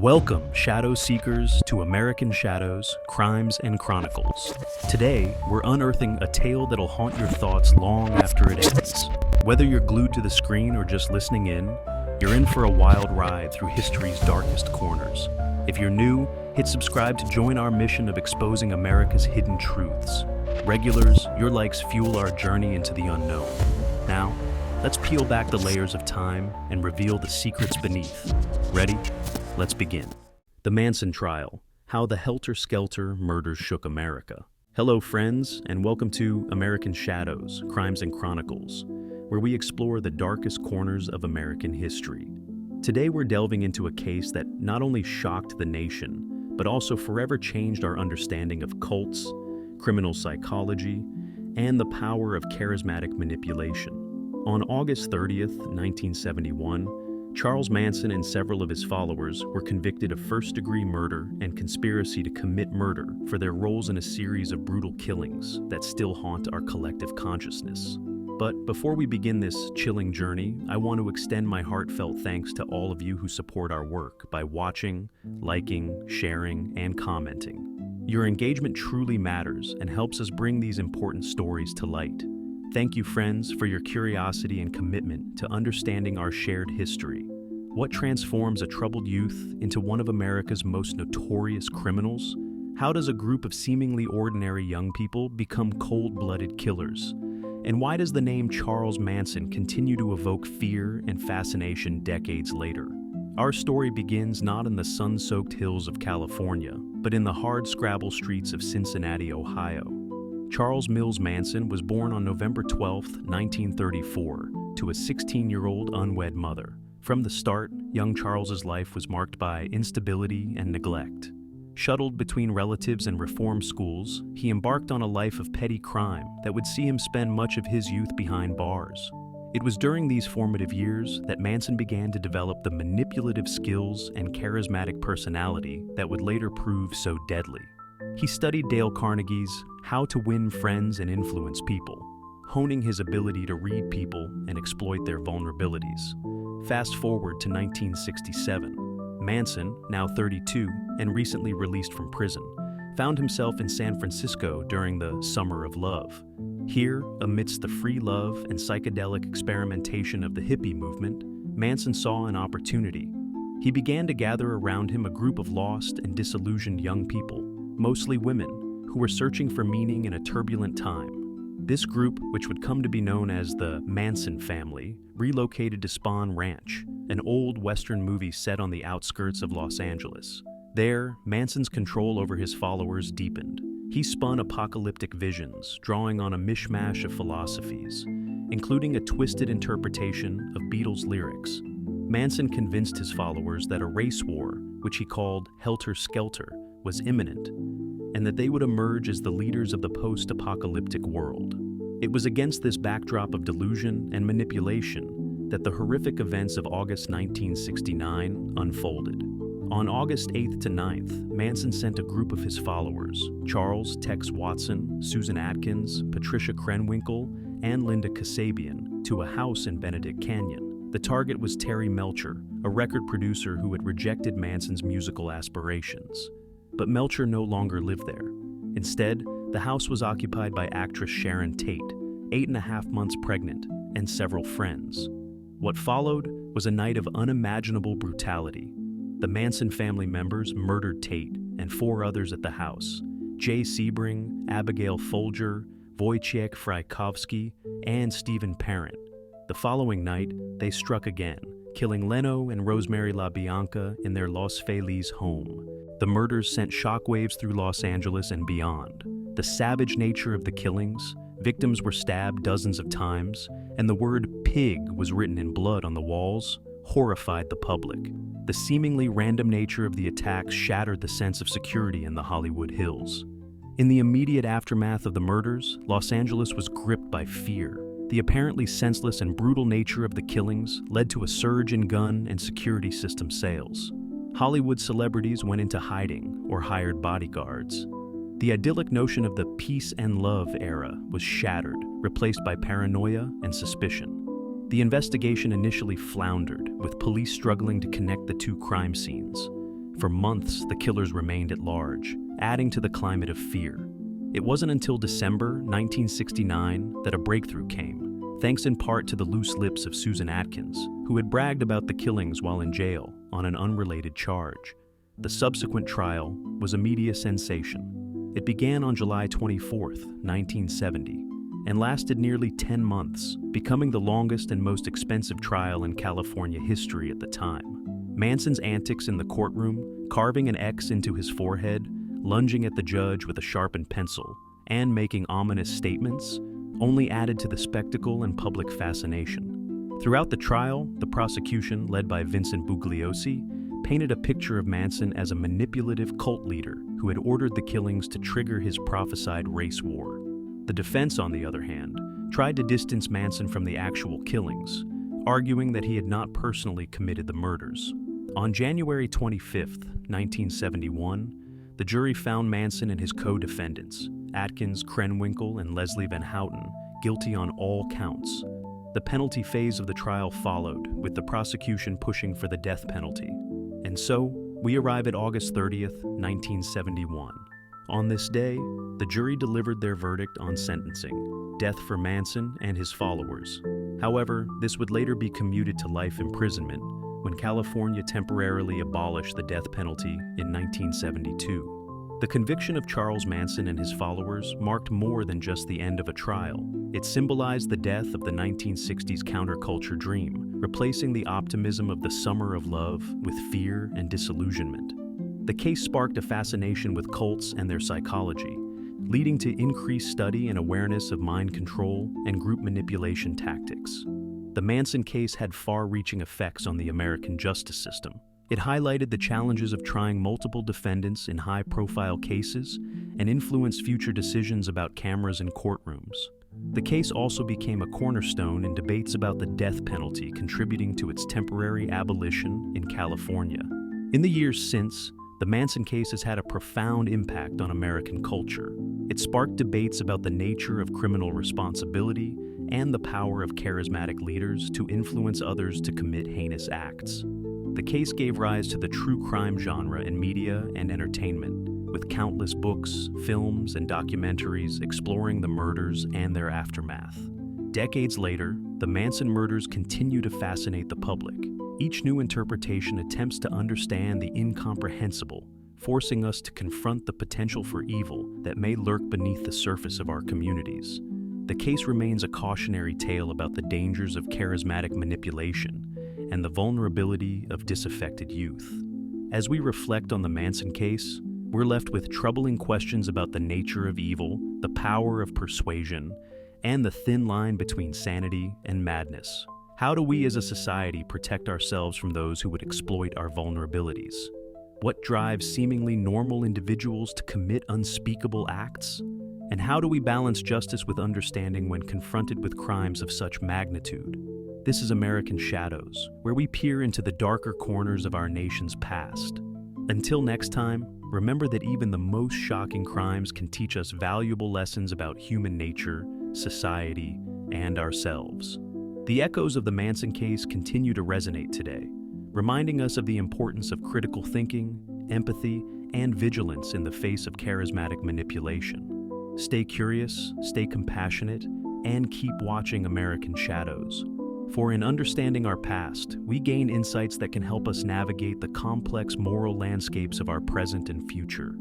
Welcome, Shadow Seekers, to American Shadows, Crimes and Chronicles. Today, we're unearthing a tale that'll haunt your thoughts long after it ends. Whether you're glued to the screen or just listening in, you're in for a wild ride through history's darkest corners. If you're new, hit subscribe to join our mission of exposing America's hidden truths. Regulars, your likes fuel our journey into the unknown. Now, let's peel back the layers of time and reveal the secrets beneath. Ready? Let's begin. The Manson Trial, How the Helter Skelter Murders Shook America. Hello friends, and welcome to American Shadows, Crimes and Chronicles, where we explore the darkest corners of American history. Today we're delving into a case that not only shocked the nation, but also forever changed our understanding of cults, criminal psychology, and the power of charismatic manipulation. On August 30th, 1971, Charles Manson and several of his followers were convicted of first-degree murder and conspiracy to commit murder for their roles in a series of brutal killings that still haunt our collective consciousness. But before we begin this chilling journey, I want to extend my heartfelt thanks to all of you who support our work by watching, liking, sharing, and commenting. Your engagement truly matters and helps us bring these important stories to light. Thank you, friends, for your curiosity and commitment to understanding our shared history. What transforms a troubled youth into one of America's most notorious criminals? How does a group of seemingly ordinary young people become cold-blooded killers? And why does the name Charles Manson continue to evoke fear and fascination decades later? Our story begins not in the sun-soaked hills of California, but in the hard-scrabble streets of Cincinnati, Ohio. Charles Mills Manson was born on November 12, 1934, to a 16-year-old unwed mother. From the start, young Charles's life was marked by instability and neglect. Shuttled between relatives and reform schools, he embarked on a life of petty crime that would see him spend much of his youth behind bars. It was during these formative years that Manson began to develop the manipulative skills and charismatic personality that would later prove so deadly. He studied Dale Carnegie's How to Win Friends and Influence People, honing his ability to read people and exploit their vulnerabilities. Fast forward to 1967. Manson, now 32 and recently released from prison, found himself in San Francisco during the Summer of Love. Here, amidst the free love and psychedelic experimentation of the hippie movement, Manson saw an opportunity. He began to gather around him a group of lost and disillusioned young people, mostly women, who were searching for meaning in a turbulent time. This group, which would come to be known as the Manson Family, relocated to Spahn Ranch, an old Western movie set on the outskirts of Los Angeles. There, Manson's control over his followers deepened. He spun apocalyptic visions, drawing on a mishmash of philosophies, including a twisted interpretation of Beatles lyrics. Manson convinced his followers that a race war, which he called Helter Skelter, was imminent, and that they would emerge as the leaders of the post-apocalyptic world. It was against this backdrop of delusion and manipulation that the horrific events of August 1969 unfolded. On August 8th to 9th, Manson sent a group of his followers, Charles Tex Watson, Susan Atkins, Patricia Krenwinkel, and Linda Kasabian, to a house in Benedict Canyon. The target was Terry Melcher, a record producer who had rejected Manson's musical aspirations. But Melcher no longer lived there. Instead, the house was occupied by actress Sharon Tate, 8.5 months pregnant, and several friends. What followed was a night of unimaginable brutality. The Manson family members murdered Tate and 4 others at the house: Jay Sebring, Abigail Folger, Wojciech Frykowski, and Stephen Parent. The following night, they struck again, killing Leno and Rosemary LaBianca in their Los Feliz home. The murders sent shockwaves through Los Angeles and beyond. The savage nature of the killings, victims were stabbed dozens of times, and the word pig was written in blood on the walls, horrified the public. The seemingly random nature of the attacks shattered the sense of security in the Hollywood Hills. In the immediate aftermath of the murders, Los Angeles was gripped by fear. The apparently senseless and brutal nature of the killings led to a surge in gun and security system sales. Hollywood celebrities went into hiding or hired bodyguards. The idyllic notion of the peace and love era was shattered, replaced by paranoia and suspicion. The investigation initially floundered, with police struggling to connect the two crime scenes. For months, the killers remained at large, adding to the climate of fear. It wasn't until December 1969 that a breakthrough came, thanks in part to the loose lips of Susan Atkins, who had bragged about the killings while in jail on an unrelated charge. The subsequent trial was a media sensation. It began on July 24, 1970, and lasted nearly 10 months, becoming the longest and most expensive trial in California history at the time. Manson's antics in the courtroom, carving an X into his forehead, lunging at the judge with a sharpened pencil, and making ominous statements, only added to the spectacle and public fascination. Throughout the trial, the prosecution, led by Vincent Bugliosi, painted a picture of Manson as a manipulative cult leader who had ordered the killings to trigger his prophesied race war. The defense, on the other hand, tried to distance Manson from the actual killings, arguing that he had not personally committed the murders. On January 25, 1971, the jury found Manson and his co-defendants, Atkins, Krenwinkel, and Leslie Van Houten, guilty on all counts. The penalty phase of the trial followed, with the prosecution pushing for the death penalty. And so, we arrive at August 30th, 1971. On this day, the jury delivered their verdict on sentencing, death for Manson and his followers. However, this would later be commuted to life imprisonment when California temporarily abolished the death penalty in 1972. The conviction of Charles Manson and his followers marked more than just the end of a trial. It symbolized the death of the 1960s counterculture dream, replacing the optimism of the summer of love with fear and disillusionment. The case sparked a fascination with cults and their psychology, leading to increased study and awareness of mind control and group manipulation tactics. The Manson case had far-reaching effects on the American justice system. It highlighted the challenges of trying multiple defendants in high-profile cases and influenced future decisions about cameras in courtrooms. The case also became a cornerstone in debates about the death penalty, contributing to its temporary abolition in California. In the years since, the Manson case has had a profound impact on American culture. It sparked debates about the nature of criminal responsibility and the power of charismatic leaders to influence others to commit heinous acts. The case gave rise to the true crime genre in media and entertainment, with countless books, films, and documentaries exploring the murders and their aftermath. Decades later, the Manson murders continue to fascinate the public. Each new interpretation attempts to understand the incomprehensible, forcing us to confront the potential for evil that may lurk beneath the surface of our communities. The case remains a cautionary tale about the dangers of charismatic manipulation and the vulnerability of disaffected youth. As we reflect on the Manson case, we're left with troubling questions about the nature of evil, the power of persuasion, and the thin line between sanity and madness. How do we as a society protect ourselves from those who would exploit our vulnerabilities? What drives seemingly normal individuals to commit unspeakable acts? And how do we balance justice with understanding when confronted with crimes of such magnitude? This is American Shadows, where we peer into the darker corners of our nation's past. Until next time, remember that even the most shocking crimes can teach us valuable lessons about human nature, society, and ourselves. The echoes of the Manson case continue to resonate today, reminding us of the importance of critical thinking, empathy, and vigilance in the face of charismatic manipulation. Stay curious, stay compassionate, and keep watching American Shadows. For in understanding our past, we gain insights that can help us navigate the complex moral landscapes of our present and future.